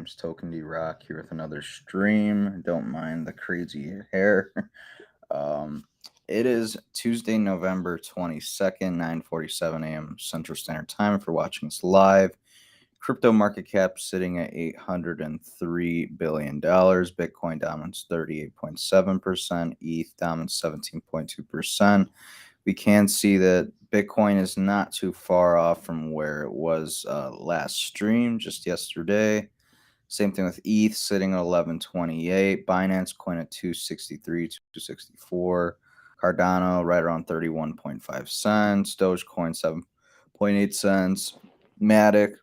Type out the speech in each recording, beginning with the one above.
name's Token D Rock here with another stream. Don't mind the crazy hair. um, it is Tuesday, November 22nd, 9:47 a.m. Central Standard Time. If you're watching this live, crypto market cap sitting at $803 billion. Bitcoin dominance 38.7%. ETH dominance 17.2%. We can see that Bitcoin is not too far off from where it was last stream, just yesterday. Same thing with ETH sitting at 1128, Binance Coin at 263, 264, Cardano right around 31.5 cents, Dogecoin 7.8 cents, Matic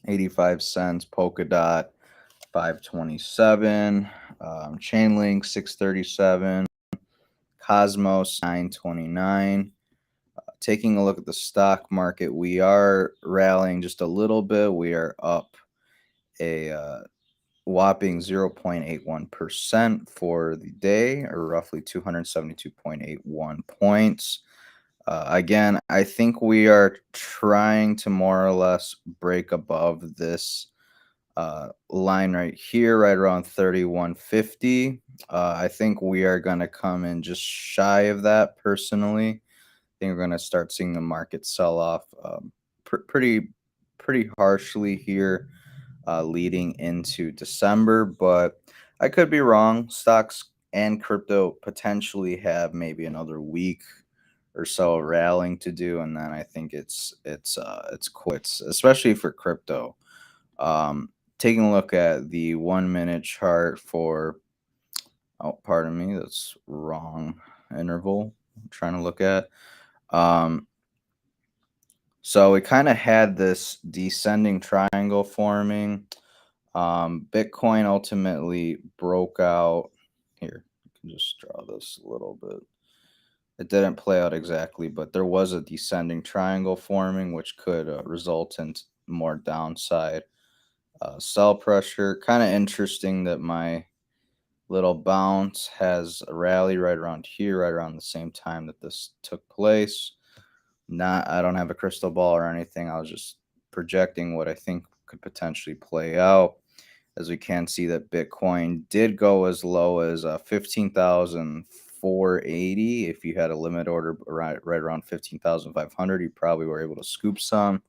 85 cents, Polkadot 527, Chainlink 637, Cosmos 929. Taking a look at the stock market, we are rallying just a little bit. We are up a whopping 0.81% for the day, or roughly 272.81 points. Again, I think we are trying to more or less break above this line right here, right around 3150. I think we are going to come in just shy of that personally. I think we're going to start seeing the market sell off pretty harshly here leading into December, but I could be wrong. Stocks and crypto potentially have maybe another week or so of rallying to do, and then I think it's quits, especially for crypto. Taking a look at the 1 minute chart for, oh, pardon me, that's wrong interval I'm trying to look at. So we kind of had this descending triangle forming. Bitcoin ultimately broke out. Here, you can just draw this a little bit. It didn't play out exactly, but there was a descending triangle forming, which could result in more downside sell pressure. Kind of interesting that my little bounce has a rally right around here, right around the same time that this took place. I don't have a crystal ball or anything. I was just projecting what I think could potentially play out. As we can see that Bitcoin did go as low as 15,480. If you had a limit order right around 15,500, you probably were able to scoop some.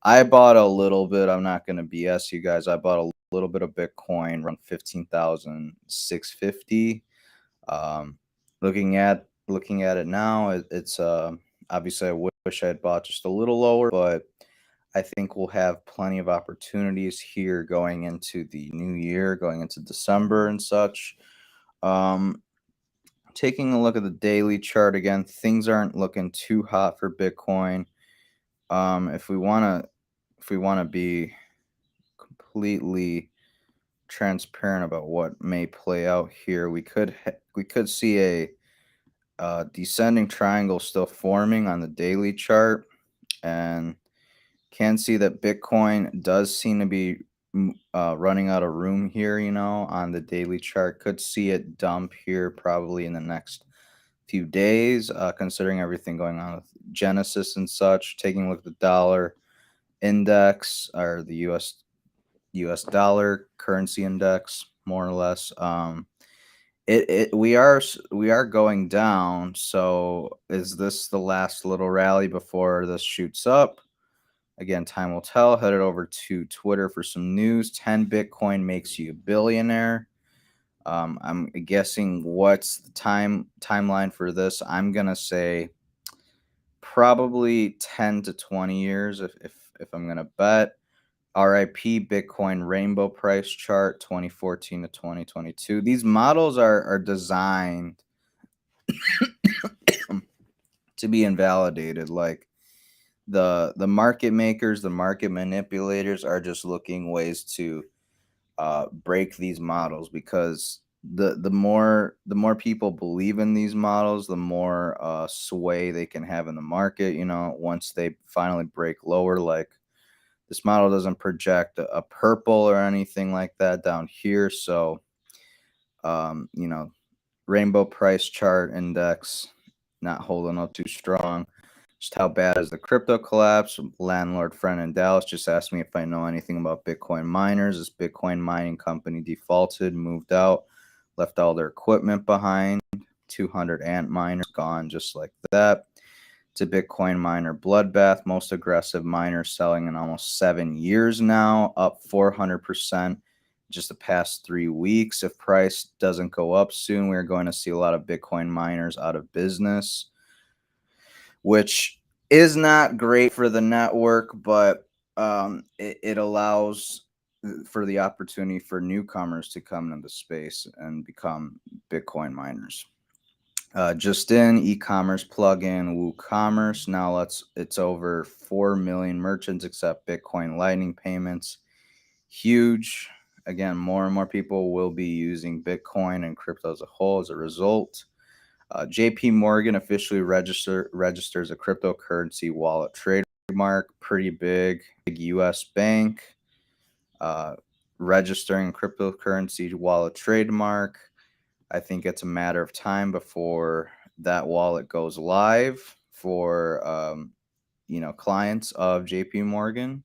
I bought a little bit. I'm not going to BS you guys. I bought a little bit of Bitcoin around 15,650. Um, looking at it now, it's obviously I wish I had bought just a little lower, but I think we'll have plenty of opportunities here going into the new year, going into December and such. Um, Taking a look at the daily chart again, things aren't looking too hot for Bitcoin. If we want to be completely transparent about what may play out here, we could see a descending triangle still forming on the daily chart, and can see that Bitcoin does seem to be running out of room here, on the daily chart. Could see it dump here probably in the next few days, considering everything going on with Genesis and such. Taking a look at the dollar index, or the US dollar currency index, more or less. We are going down. So is this the last little rally before this shoots up? Again, time will tell. Headed over to Twitter for some news. 10 Bitcoin makes you a billionaire. I'm guessing what's the timeline for this. I'm gonna say probably 10 to 20 years if I'm gonna bet. RIP Bitcoin rainbow price chart 2014 to 2022. These models are designed to be invalidated. Like the market makers, the market manipulators are just looking ways to break these models, because the more people believe in these models, the more sway they can have in the market. Once they finally break lower, like this model doesn't project a purple or anything like that down here. So, rainbow price chart index not holding up too strong. Just how bad is the crypto collapse? Landlord friend in Dallas just asked me if I know anything about Bitcoin miners. This Bitcoin mining company defaulted, moved out, left all their equipment behind. 200 ant miners gone just like that. It's a Bitcoin miner bloodbath. Most aggressive miners selling in almost 7 years now, up 400% just the past 3 weeks. If price doesn't go up soon, we're going to see a lot of Bitcoin miners out of business, which is not great for the network, but it allows for the opportunity for newcomers to come into the space and become Bitcoin miners. Just in e-commerce plugin WooCommerce. Now it's over 4 million merchants accept Bitcoin Lightning payments. Huge. Again, more and more people will be using Bitcoin and crypto as a whole as a result. JP Morgan officially registers a cryptocurrency wallet trademark. Pretty big US bank registering cryptocurrency wallet trademark. I think it's a matter of time before that wallet goes live for clients of JP Morgan.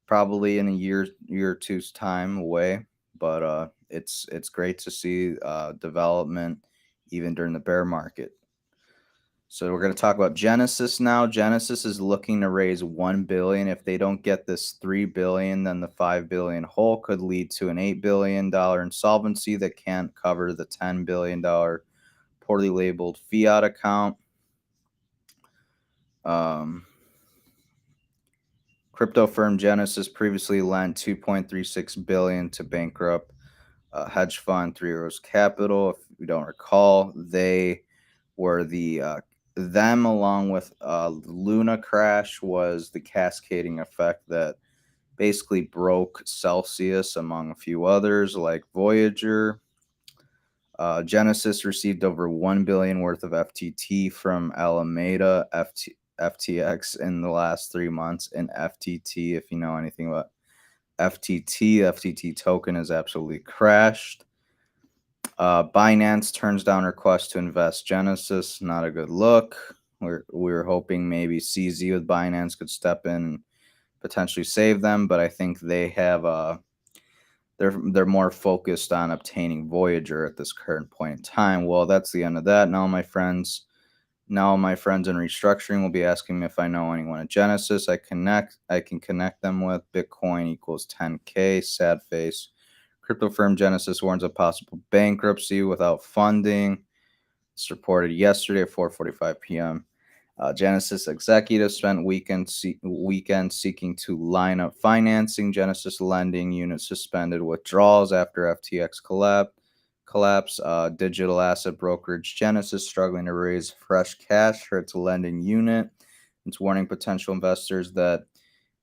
Probably in a year or two's time away, but it's great to see development even during the bear market. So we're going to talk about Genesis now. Genesis is looking to raise 1 billion. If they don't get this 3 billion, then the 5 billion hole could lead to an $8 billion insolvency that can't cover the $10 billion poorly labeled fiat account. Crypto firm Genesis previously lent 2.36 billion to bankrupt hedge fund Three Arrows Capital. If you don't recall, they were them along with Luna crash was the cascading effect that basically broke Celsius among a few others like Voyager. Genesis received over 1 billion worth of FTT from Alameda FTX in the last 3 months. And FTT, if you know anything about FTT token has absolutely crashed. Binance turns down requests to invest Genesis. Not a good look. We're hoping maybe CZ with Binance could step in and potentially save them, but I think they have they're more focused on obtaining Voyager at this current point in time. Well, that's the end of that. Now my friends in restructuring will be asking me if I know anyone at Genesis. I can connect them with. Bitcoin equals 10K. Sad face. Crypto firm Genesis warns of possible bankruptcy without funding. It's reported yesterday at 4:45 p.m. Genesis executives spent weekend seeking to line up financing. Genesis lending unit suspended withdrawals after FTX collapse. Digital asset brokerage Genesis struggling to raise fresh cash for its lending unit. It's warning potential investors that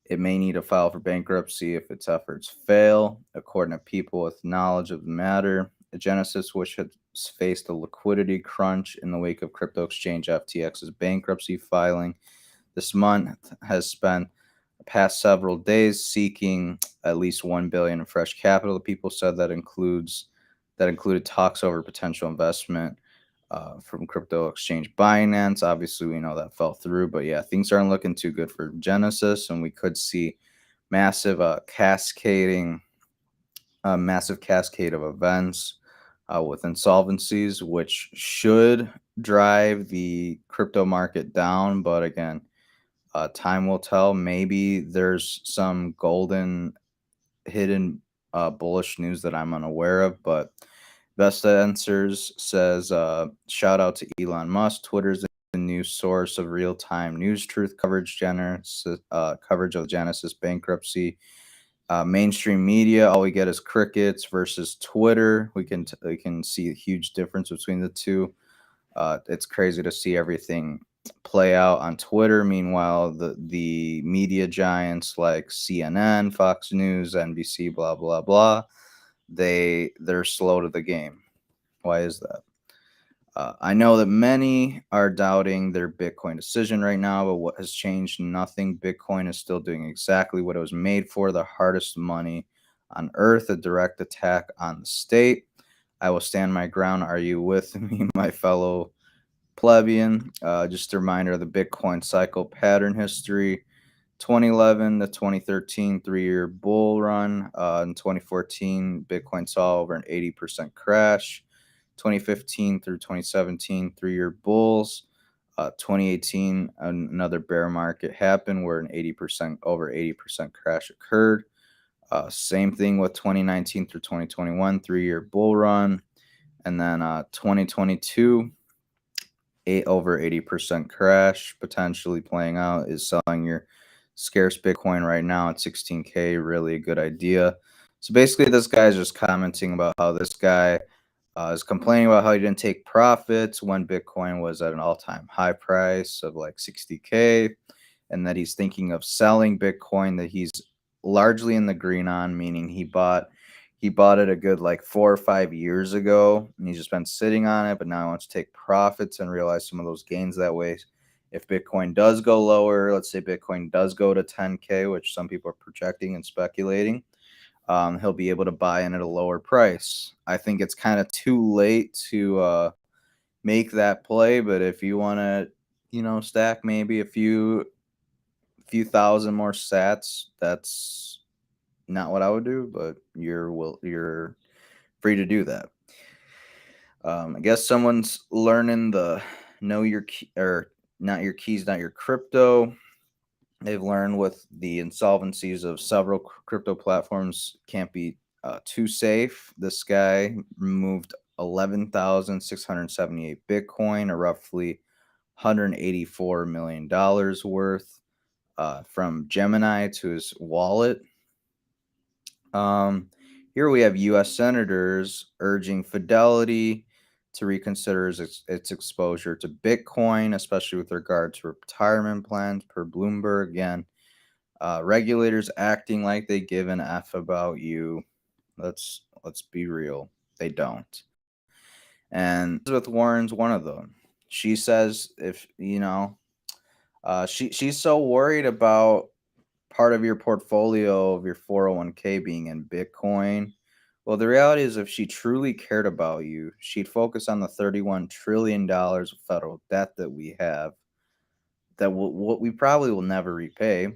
it may need to file for bankruptcy if its efforts fail, according to people with knowledge of the matter. Genesis, which has faced a liquidity crunch in the wake of crypto exchange FTX's bankruptcy filing this month, has spent the past several days seeking at least 1 billion in fresh capital. The people said that included talks over potential investment from crypto exchange Binance. Obviously, we know that fell through, but yeah, things aren't looking too good for Genesis, and we could see massive cascade of events with insolvencies, which should drive the crypto market down. But again, time will tell. Maybe there's some golden hidden bullish news that I'm unaware of, but Best Answers says, shout out to Elon Musk. Twitter's the new source of real-time news truth coverage, coverage of Genesis bankruptcy. Mainstream media, all we get is crickets versus Twitter. We can see a huge difference between the two. It's crazy to see everything play out on Twitter. Meanwhile, the media giants like CNN, Fox News, NBC, blah blah blah, they're slow to the game. Why is that? I know that many are doubting their Bitcoin decision right now, but what has changed? Nothing. Bitcoin is still doing exactly what it was made for, the hardest money on earth, a direct attack on the state. I will stand my ground. Are you with me, my fellow plebeian. Just a reminder of the Bitcoin cycle pattern history. 2011 to 2013, 3-year bull run. In 2014, Bitcoin saw over an 80% crash. 2015 through 2017, 3-year bulls. 2018, another bear market happened where an 80% crash occurred. Same thing with 2019 through 2021, 3-year bull run. And then 2022, over 80% crash potentially playing out. Is selling your scarce Bitcoin right now at 16K really a good idea? So basically, this guy is just commenting about how this guy is complaining about how he didn't take profits when Bitcoin was at an all-time high price of like 60K, and that he's thinking of selling Bitcoin that he's largely in the green on, meaning he bought it a good like 4 or 5 years ago, and he's just been sitting on it, but now he wants to take profits and realize some of those gains that way. If Bitcoin does go lower, let's say Bitcoin does go to 10K, which some people are projecting and speculating, he'll be able to buy in at a lower price. I think it's kind of too late to make that play, but if you want to, stack maybe a few thousand more sats, that's not what I would do, but you're free to do that. I guess someone's learning the know your key, or not your keys, not your crypto. They've learned with the insolvencies of several crypto platforms can't be too safe. This guy removed 11,678 Bitcoin, or roughly $184 million worth, from Gemini to his wallet. Here we have U.S. senators urging Fidelity to reconsider its exposure to Bitcoin, especially with regard to retirement plans, per Bloomberg. Again, regulators acting like they give an F about you. Let's be real, they don't. And Elizabeth Warren's one of them. She says if she's so worried about part of your portfolio of your 401k being in Bitcoin. Well, the reality is, if she truly cared about you, she'd focus on the $31 trillion of federal debt that we have, that what we probably will never repay.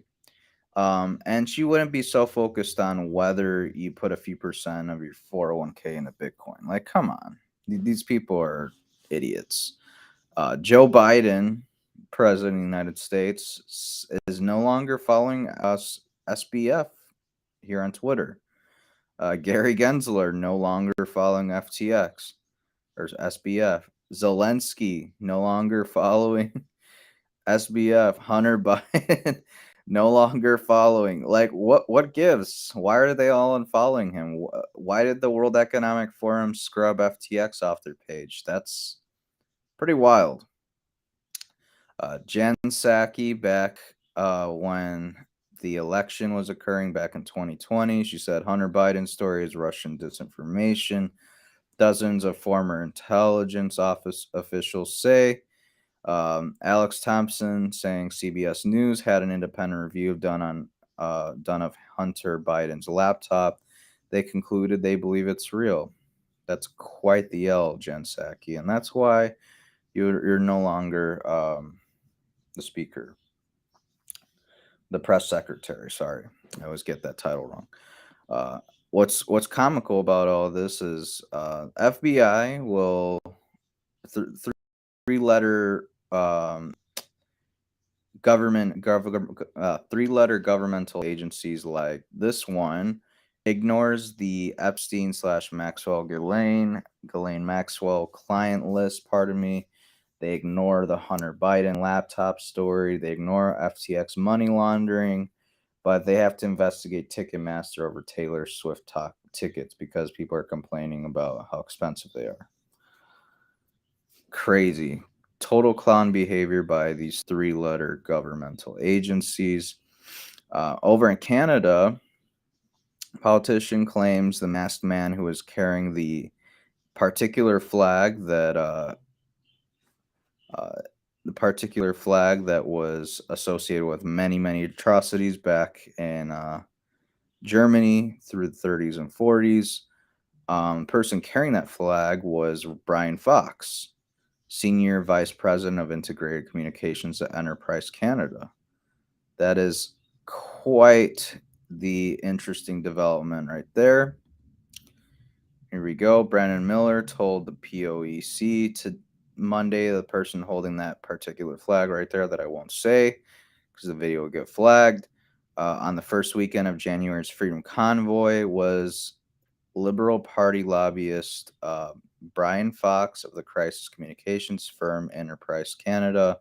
And she wouldn't be so focused on whether you put a few percent of your 401k into Bitcoin. Like, come on. These people are idiots. Joe Biden, President of the United States, is no longer following us SBF here on Twitter. Gary Gensler no longer following FTX or SBF. Zelensky no longer following SBF. Hunter Biden no longer following. Like, what gives? Why are they all unfollowing him? Why did the World Economic Forum scrub FTX off their page? That's pretty wild. Jen Psaki, back when the election was occurring back in 2020, she said Hunter Biden's story is Russian disinformation. Dozens of former intelligence office officials say. Alex Thompson saying CBS News had an independent review done of Hunter Biden's laptop. They concluded they believe it's real. That's quite the L, Jen Psaki, and that's why you're no longer the speaker, the press secretary. Sorry, I always get that title wrong. What's comical about all this is FBI will three-letter three-letter governmental agencies like this one ignores the Epstein/Maxwell Ghislaine Maxwell client list. Pardon me. They ignore the Hunter Biden laptop story. They ignore FTX money laundering, but they have to investigate Ticketmaster over Taylor Swift tickets because people are complaining about how expensive they are. Crazy. Total clown behavior by these three-letter governmental agencies. Over in Canada, a politician claims the masked man who was carrying the particular flag that was associated with many, many atrocities back in Germany through the 30s and 40s. Person carrying that flag was Brian Fox. Senior Vice President of Integrated Communications at Enterprise Canada. That is quite the interesting development right there. Here we go. Brandon Miller told the POEC to Monday, the person holding that particular flag right there that I won't say because the video will get flagged. On the first weekend of January's Freedom Convoy was Liberal Party lobbyist Brian Fox of the crisis communications firm Enterprise Canada.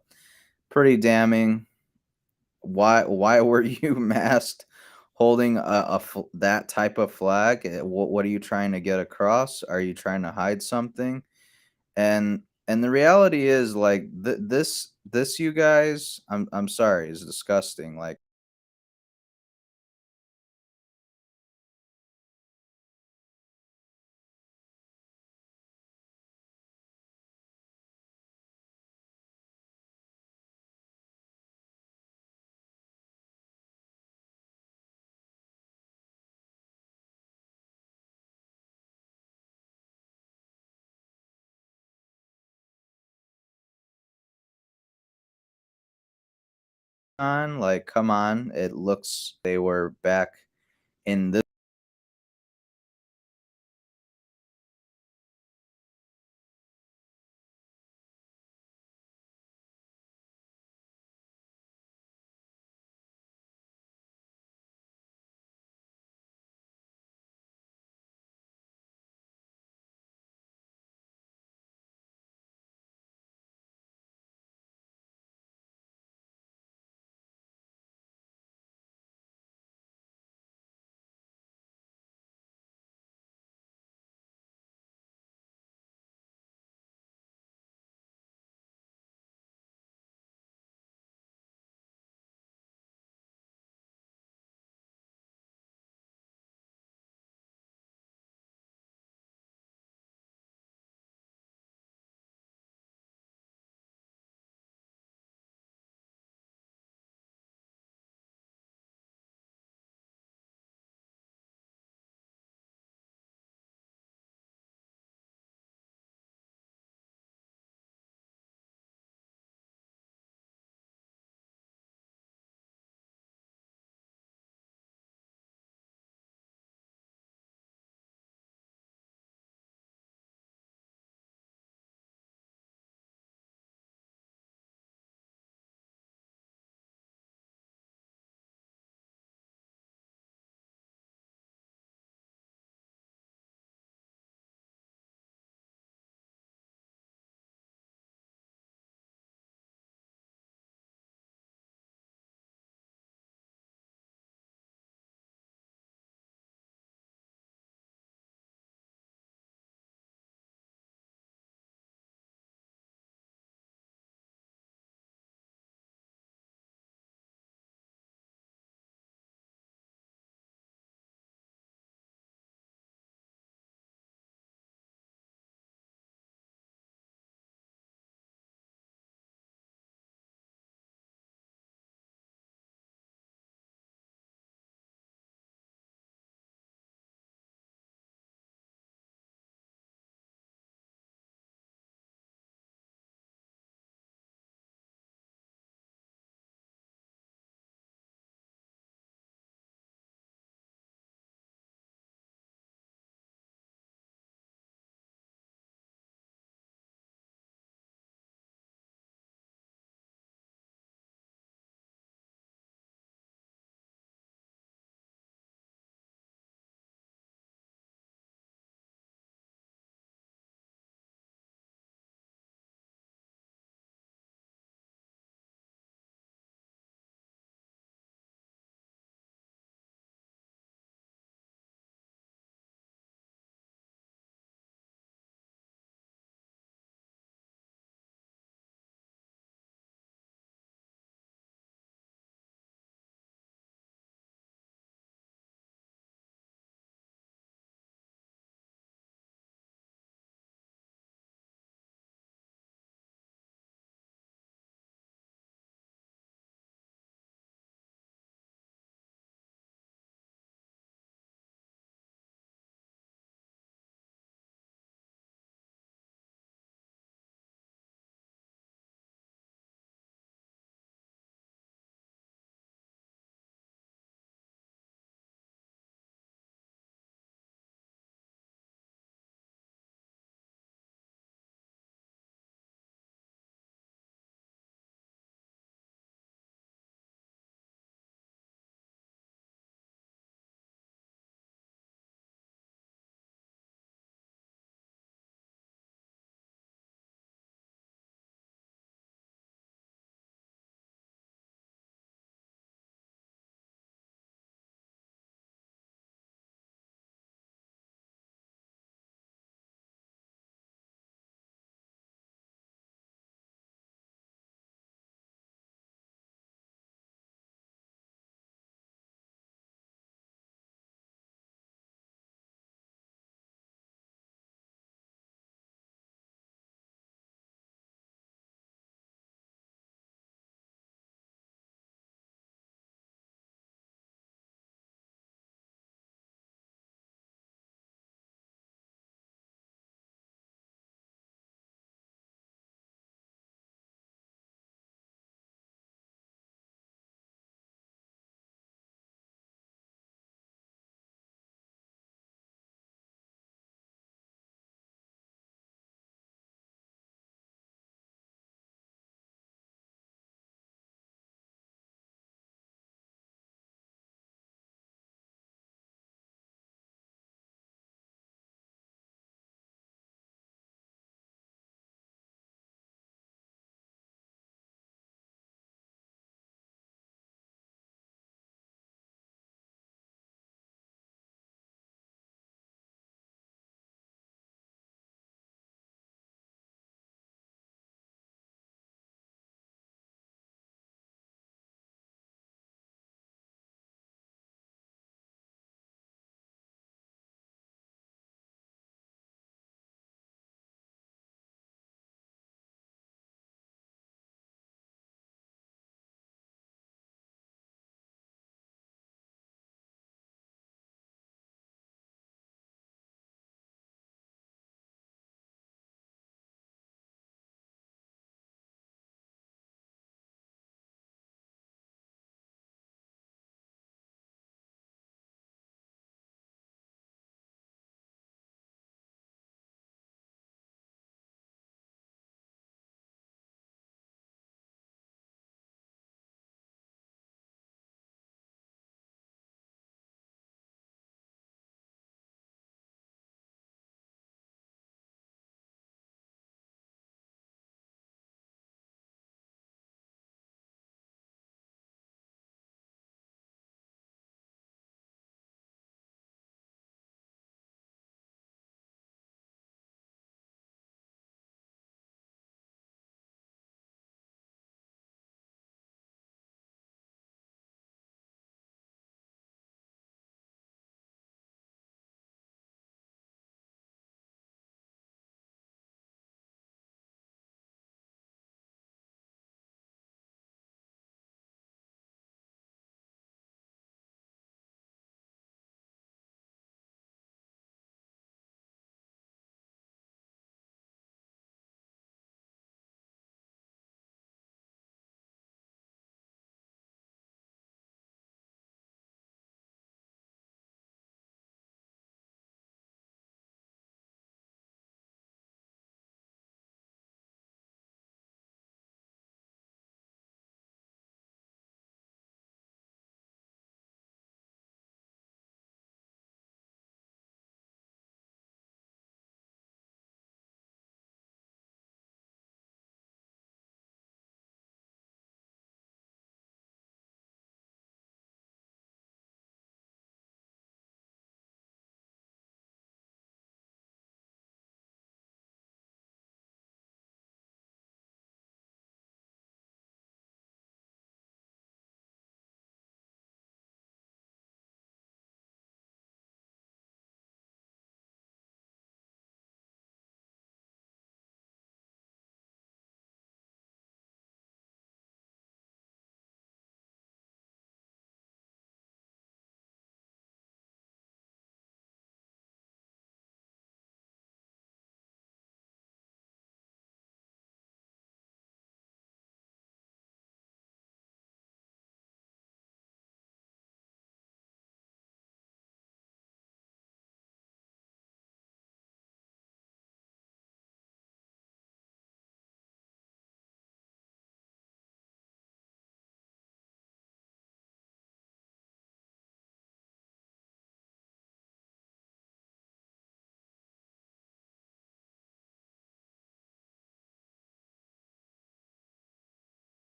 Pretty damning. Why were you masked holding that type of flag? What are you trying to get across? Are you trying to hide something? And the reality is like this you guys, I'm sorry, is disgusting. Like on, like come on, it looks they were back in this